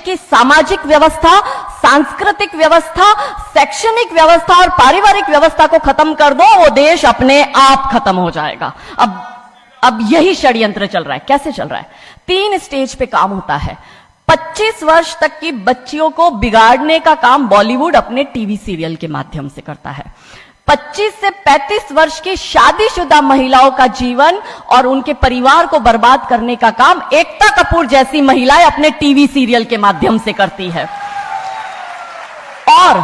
की सामाजिक व्यवस्था, सांस्कृतिक व्यवस्था, शैक्षणिक व्यवस्था और पारिवारिक व्यवस्था को खत्म कर दो, वो देश अपने आप खत्म हो जाएगा। अब यही षड्यंत्र चल रहा है। कैसे चल रहा है? 3 स्टेज पे काम होता है। 25 वर्ष तक की बच्चियों को बिगाड़ने का काम बॉलीवुड अपने टीवी सीरियल के माध्यम से करता है। 25 से 35 वर्ष की शादीशुदा महिलाओं का जीवन और उनके परिवार को बर्बाद करने का काम एकता कपूर जैसी महिलाएं अपने टीवी सीरियल के माध्यम से करती है। और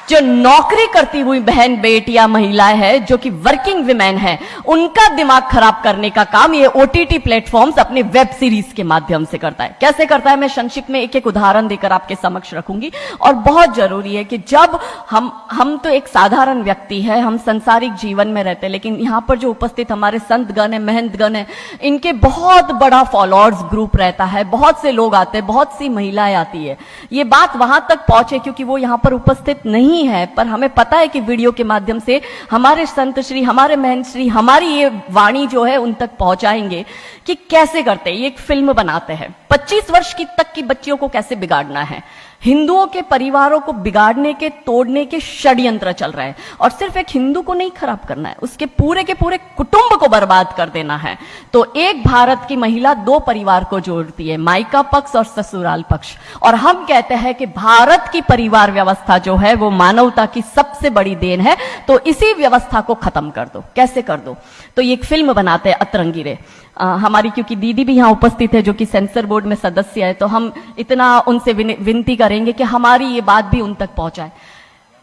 जो नौकरी करती हुई बहन बेटियां महिलाएं हैं, जो कि वर्किंग विमेन हैं, उनका दिमाग खराब करने का काम ये ओटीटी प्लेटफॉर्म्स अपने वेब सीरीज के माध्यम से करता है। कैसे करता है मैं संक्षिप्त में एक उदाहरण देकर आपके समक्ष रखूंगी। और बहुत जरूरी है कि जब हम तो एक साधारण व्यक्ति है, हम संसारिक जीवन में रहते हैं, लेकिन यहां पर जो उपस्थित हमारे संतगण है, महंतगण है, इनके बहुत बड़ा फॉलोअर्स ग्रुप रहता है, बहुत से लोग आते हैं, बहुत सी महिलाएं आती है। ये बात वहां तक पहुंचे क्योंकि वो यहां पर उपस्थित नहीं है, पर हमें पता है कि वीडियो के माध्यम से हमारे संत श्री, हमारे महंत श्री हमारी ये वाणी जो है उन तक पहुंचाएंगे कि कैसे करते हैं। ये एक फिल्म बनाते हैं 25 वर्ष की तक की बच्चियों को कैसे बिगाड़ना है। हिंदुओं के परिवारों को बिगाड़ने के, तोड़ने के षड्यंत्र चल रहा है। और सिर्फ एक हिंदू को नहीं खराब करना है, उसके पूरे के पूरे कुटुंब को बर्बाद कर देना है। तो एक भारत की महिला 2 परिवार को जोड़ती है, मायका पक्ष और ससुराल पक्ष। और हम कहते हैं कि भारत की परिवार व्यवस्था जो है वो मानवता की सबसे बड़ी देन है। तो इसी व्यवस्था को खत्म कर दो। कैसे कर दो? तो ये एक फिल्म बनाते हैं अतरंगी रे। हमारी क्योंकि दीदी भी यहां उपस्थित है जो कि सेंसर बोर्ड में सदस्य है, तो हम इतना उनसे विनती करेंगे कि हमारी ये बात भी उन तक पहुंचाए।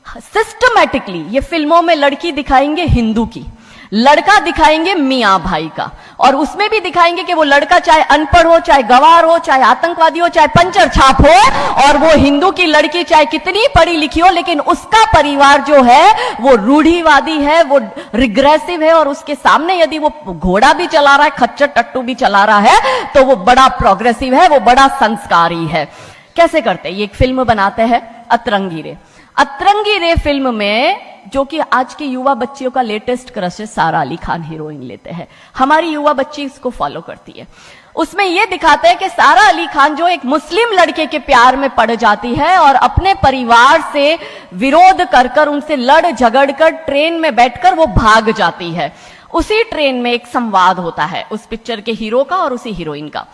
सिस्टमैटिकली ये फिल्मों में लड़की दिखाएंगे हिंदू की, लड़का दिखाएंगे मियां भाई का, और उसमें भी दिखाएंगे कि वो लड़का चाहे अनपढ़ हो, चाहे गवार हो, चाहे आतंकवादी हो, चाहे पंचर छाप हो, और वो हिंदू की लड़की चाहे कितनी पढ़ी लिखी हो, लेकिन उसका परिवार जो है वो रूढ़िवादी है, वो रिग्रेसिव है, और उसके सामने यदि वो घोड़ा भी चला रहा है, खच्चर टट्टू भी चला रहा है, तो वो बड़ा प्रोग्रेसिव है, वो बड़ा संस्कारी है। कैसे करते हैं? ये एक फिल्म बनाते हैं अतरंगी रे। अतरंगी रे फिल्म में जो कि आज की युवा बच्चियों का लेटेस्ट क्रश है, सारा अली खान हीरोइन लेते हैं। हमारी युवा बच्ची इसको फॉलो करती है। उसमें यह दिखाते हैं कि सारा अली खान जो एक मुस्लिम लड़के के प्यार में पड़ जाती है और अपने परिवार से विरोध कर कर, उनसे लड़ झगड़ कर ट्रेन में बैठकर वो भाग जाती है। उसी ट्रेन में एक संवाद होता है उस पिक्चर के हीरो का और उसी हीरोइन का।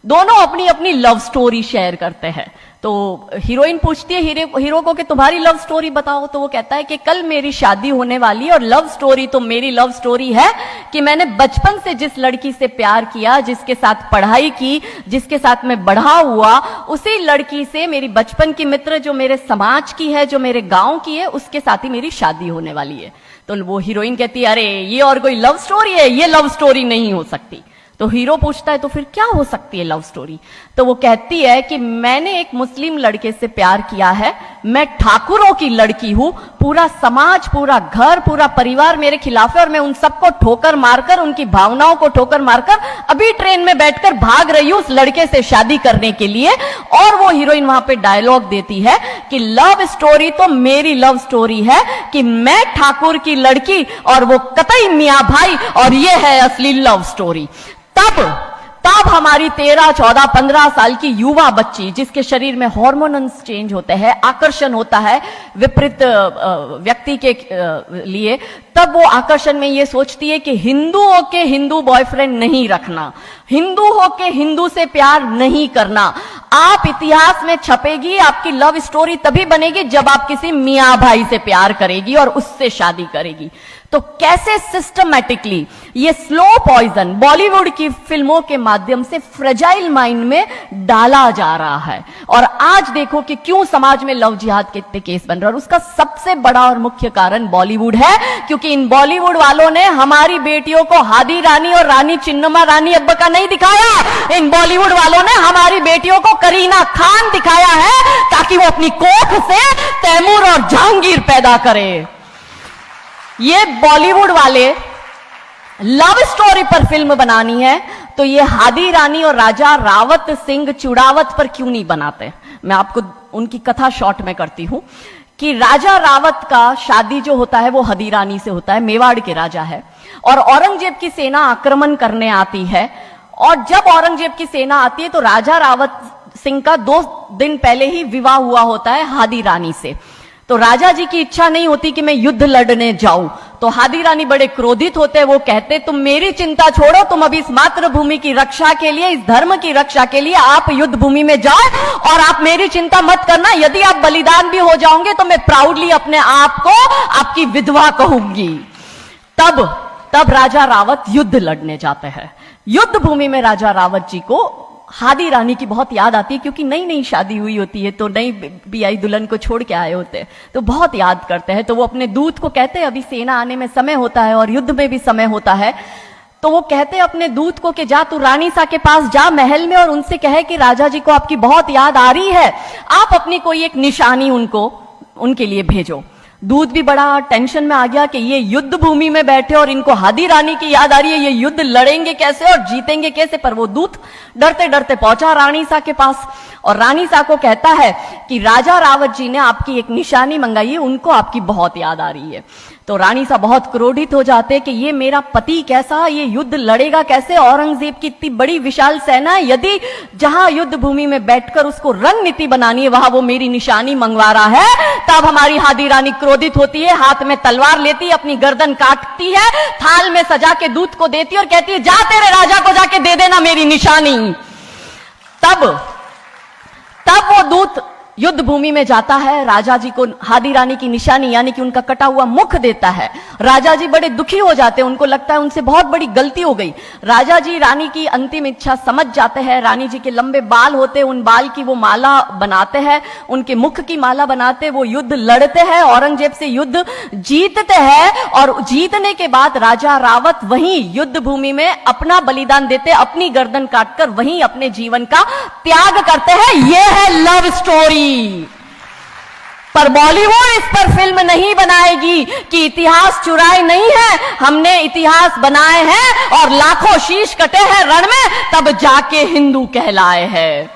दोनों अपनी अपनी लव स्टोरी शेयर करते हैं। तो हीरोइन पूछती है हीरो को कि तुम्हारी लव स्टोरी बताओ। तो वो कहता है कि कल मेरी शादी होने वाली है और लव स्टोरी तो मेरी लव स्टोरी है कि मैंने बचपन से जिस लड़की से प्यार किया, जिसके साथ पढ़ाई की, जिसके साथ मैं बढ़ा हुआ, उसी लड़की से मेरी बचपन की मित्र जो मेरे समाज की है, जो मेरे गांव की है, उसके साथ ही मेरी शादी होने वाली है। तो वो हीरोइन कहती है अरे ये और कोई लव स्टोरी है, ये लव स्टोरी नहीं हो सकती। तो हीरो पूछता है तो फिर क्या हो सकती है लव स्टोरी? तो वो कहती है कि मैंने एक मुस्लिम लड़के से प्यार किया है, मैं ठाकुरों की लड़की हूं, पूरा समाज, पूरा घर, पूरा परिवार मेरे खिलाफ है और मैं उन सबको ठोकर मारकर, उनकी भावनाओं को ठोकर मारकर अभी ट्रेन में बैठकर भाग रही हूं उस लड़के से शादी करने के लिए। और वो हीरोइन वहां पे डायलॉग देती है कि लव स्टोरी तो मेरी लव स्टोरी है कि मैं ठाकुर की लड़की और वो कतई मियां भाई, और ये है असली लव स्टोरी। तब हमारी 13, 14, 15 साल की युवा बच्ची, जिसके शरीर में हार्मोन्स चेंज होते हैं, आकर्षण होता है विपरीत व्यक्ति के लिए, तब वो आकर्षण में ये सोचती है कि हिंदू होके हिंदू बॉयफ्रेंड नहीं रखना, हिंदू होके हिंदू से प्यार नहीं करना। आप इतिहास में छपेगी, आपकी लव स्टोरी तभी बनेगी जब आप किसी मियां भाई से प्यार करेगी और उससे शादी करेगी। तो कैसे सिस्टमैटिकली ये स्लो पॉइजन बॉलीवुड की फिल्मों के माध्यम से फ्रेजाइल माइंड में डाला जा रहा है। और आज देखो कि क्यों समाज में लव जिहाद के इतने केस बन रहे हैं, और उसका सबसे बड़ा और मुख्य कारण बॉलीवुड है, क्योंकि इन बॉलीवुड वालों ने हमारी बेटियों को हादी रानी और रानी चिन्नमा रानी अब्बा का नहीं दिखाया। इन बॉलीवुड वालों ने हमारी बेटियों को करीना खान दिखाया है ताकि वो अपनी कोख से तैमूर और जहांगीर पैदा करे। ये बॉलीवुड वाले लव स्टोरी पर फिल्म बनानी है तो ये हादी रानी और राजा रावत सिंह चुड़ावत पर क्यों नहीं बनाते? मैं आपको उनकी कथा शॉर्ट में करती हूं कि राजा रावत का शादी जो होता है वो हादी रानी से होता है, मेवाड़ के राजा है, और औरंगजेब की सेना आक्रमण करने आती है। और जब औरंगजेब की सेना आती है तो राजा रावत सिंह का 2 दिन पहले ही विवाह हुआ होता है हादी रानी से। तो राजा जी की इच्छा नहीं होती कि मैं युद्ध लड़ने जाऊं, तो हादी रानी बड़े क्रोधित होते, वो कहते तुम मेरी चिंता छोड़ो, तुम अभी इस मातृभूमि की रक्षा के लिए, इस धर्म की रक्षा के लिए आप युद्ध भूमि में जाओ और आप मेरी चिंता मत करना, यदि आप बलिदान भी हो जाओगे तो मैं प्राउडली अपने आप को आपकी विधवा कहूंगी। तब राजा रावत युद्ध लड़ने जाते हैं। युद्ध भूमि में राजा रावत जी को हादी रानी की बहुत याद आती है, क्योंकि नई नई शादी हुई होती है, तो नई बियाई दुल्हन को छोड़ के आए होते हैं, तो बहुत याद करते हैं। तो वो अपने दूत को कहते हैं, अभी सेना आने में समय होता है और युद्ध में भी समय होता है, तो वो कहते हैं अपने दूत को कि जा तू रानी सा के पास जा महल में और उनसे कहे कि राजा जी को आपकी बहुत याद आ रही है, आप अपनी कोई एक निशानी उनके लिए भेजो। दूत भी बड़ा टेंशन में आ गया कि ये युद्ध भूमि में बैठे और इनको हादी रानी की याद आ रही है, ये युद्ध लड़ेंगे कैसे और जीतेंगे कैसे। पर वो दूत डरते डरते पहुंचा रानी सा के पास और रानी सा को कहता है कि राजा रावत जी ने आपकी एक निशानी मंगाई है, उनको आपकी बहुत याद आ रही है। तो रानी सा बहुत क्रोधित हो जाते कि ये मेरा पति कैसा, ये युद्ध लड़ेगा कैसे, औरंगजेब की इतनी बड़ी विशाल सेना, यदि जहां युद्ध भूमि में बैठकर उसको रणनीति बनानी है वहां वो मेरी निशानी मंगवा रहा है। तब हमारी हादी रानी क्रोधित होती है, हाथ में तलवार लेती है, अपनी गर्दन काटती है, थाल में सजा के दूत को देती है और कहती है जा तेरे राजा को जाके दे देना मेरी निशानी। तब वो दूत युद्ध भूमि में जाता है, राजा जी को हादी रानी की निशानी यानी कि उनका कटा हुआ मुख देता है। राजा जी बड़े दुखी हो जाते हैं, उनको लगता है उनसे बहुत बड़ी गलती हो गई। राजा जी रानी की अंतिम इच्छा समझ जाते हैं, रानी जी के लंबे बाल होते हैं, उन बाल की वो माला बनाते हैं, उनके मुख की माला बनाते, वो युद्ध लड़ते हैं, औरंगजेब से युद्ध जीतते हैं और जीतने के बाद राजा रावत वहीं युद्ध भूमि में अपना बलिदान देते, अपनी गर्दन काटकर वहीं अपने जीवन का त्याग करते हैं। यह है लव स्टोरी। पर बॉलीवुड इस पर फिल्म नहीं बनाएगी कि इतिहास चुराए नहीं है, हमने इतिहास बनाए हैं और लाखों शीश कटे हैं रण में, तब जाके हिंदू कहलाए हैं।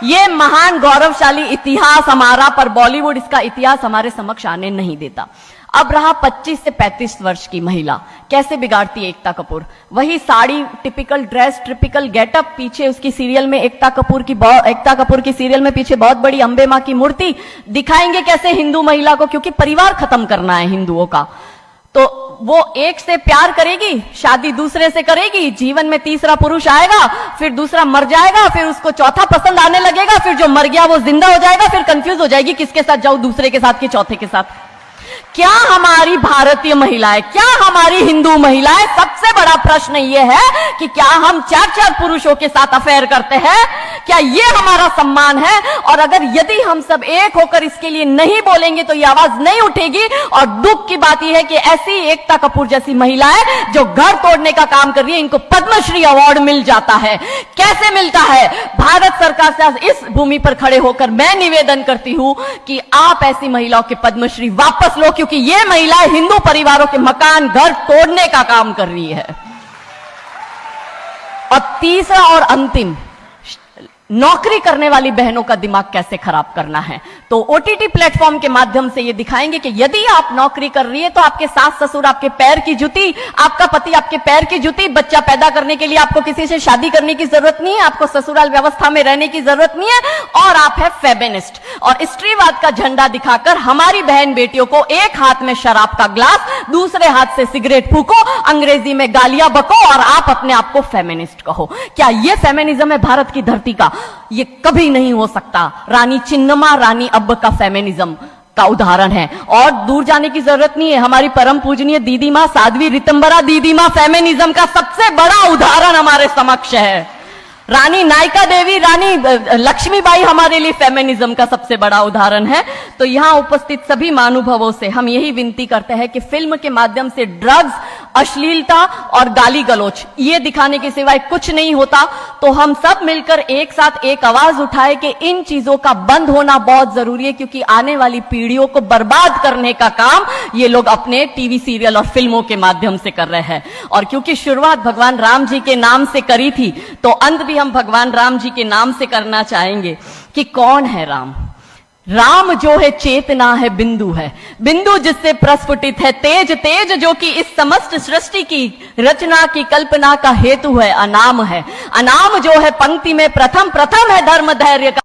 ये महान गौरवशाली इतिहास हमारा, पर बॉलीवुड इसका इतिहास हमारे समक्ष आने नहीं देता। अब रहा 25 से 35 वर्ष की महिला, कैसे बिगाड़ती है एकता कपूर। वही sari, typical dress, typical getup, पीछे उसकी सीरियल में एकता कपूर की सीरियल में पीछे बहुत बड़ी अंबे मां की मूर्ति, दिखाएंगे कैसे हिंदू महिला को, क्योंकि परिवार खत्म करना है हिंदुओं का। तो वो एक से प्यार करेगी, शादी दूसरे से करेगी, जीवन में तीसरा पुरुष आएगा, फिर दूसरा मर जाएगा, फिर उसको चौथा पसंद आने लगेगा, फिर जो मर गया वो जिंदा हो जाएगा, फिर कंफ्यूज हो जाएगी किसके साथ जाऊं, दूसरे के साथ कि चौथे के साथ। क्या हमारी भारतीय महिलाएं, क्या हमारी हिंदू महिलाएं, सबसे बड़ा प्रश्न यह है कि क्या हम 4-4 पुरुषों के साथ अफेयर करते हैं? क्या ये हमारा सम्मान है? और अगर यदि हम सब एक होकर इसके लिए नहीं बोलेंगे तो ये आवाज नहीं उठेगी। और दुख की बात यह है कि ऐसी एकता कपूर जैसी महिलाएं जो घर तोड़ने का काम कर रही है, इनको पद्मश्री अवार्ड मिल जाता है। कैसे मिलता है? भारत सरकार से इस भूमि पर खड़े होकर मैं निवेदन करती हूं कि आप ऐसी महिलाओं के पद्मश्री वापस लो, क्योंकि ये महिलाएं हिंदू परिवारों के मकान, घर तोड़ने का काम कर रही है। और तीसरा और अंतिम, नौकरी करने वाली बहनों का दिमाग कैसे खराब करना है। तो ओटीटी प्लेटफॉर्म के माध्यम से ये दिखाएंगे कि यदि आप नौकरी कर रही है तो आपके सास ससुर आपके पैर की जूती, आपका पति आपके पैर की जूती। बच्चा पैदा करने के लिए आपको किसी से शादी करने की जरूरत नहीं है, आपको ससुराल व्यवस्था में रहने की जरूरत नहीं है, और आप है फेमिनिस्ट। और स्त्रीवाद का झंडा दिखाकर हमारी बहन बेटियों को एक हाथ में शराब का ग्लास, दूसरे हाथ से सिगरेट फूको, अंग्रेजी में गालियां बको और आप अपने आप को फेमिनिस्ट कहो। क्या यह फेमिनिज्म है भारत की धरती का? ये कभी नहीं हो सकता। रानी चिन्नमा, रानी अब्ब का फेमिनिज्म का उदाहरण है। और दूर जाने की जरूरत नहीं है, हमारी परम पूजनीय दीदी मां साध्वी रितंबरा दीदी मां फेमिनिज्म का सबसे बड़ा उदाहरण हमारे समक्ष है। रानी नायका देवी, रानी लक्ष्मीबाई हमारे लिए फेमिनिज्म का सबसे बड़ा उदाहरण है। तो यहां उपस्थित सभी महानुभावों से हम यही विनती करते हैं कि फिल्म के माध्यम से ड्रग्स, अश्लीलता और गाली गलौच ये दिखाने के सिवाय कुछ नहीं होता। तो हम सब मिलकर एक साथ एक आवाज उठाए कि इन चीजों का बंद होना बहुत जरूरी है, क्योंकि आने वाली पीढ़ियों को बर्बाद करने का काम ये लोग अपने टीवी सीरियल और फिल्मों के माध्यम से कर रहे हैं। और क्योंकि शुरुआत भगवान राम जी के नाम से करी थी, तो अंत भी हम भगवान राम जी के नाम से करना चाहेंगे कि कौन है राम। राम जो है चेतना है, बिंदु है, बिंदु जिससे प्रस्फुटित है तेज, तेज जो कि इस समस्त सृष्टि की रचना की कल्पना का हेतु है, अनाम है, अनाम जो है पंक्ति में प्रथम, प्रथम है धर्म धैर्य का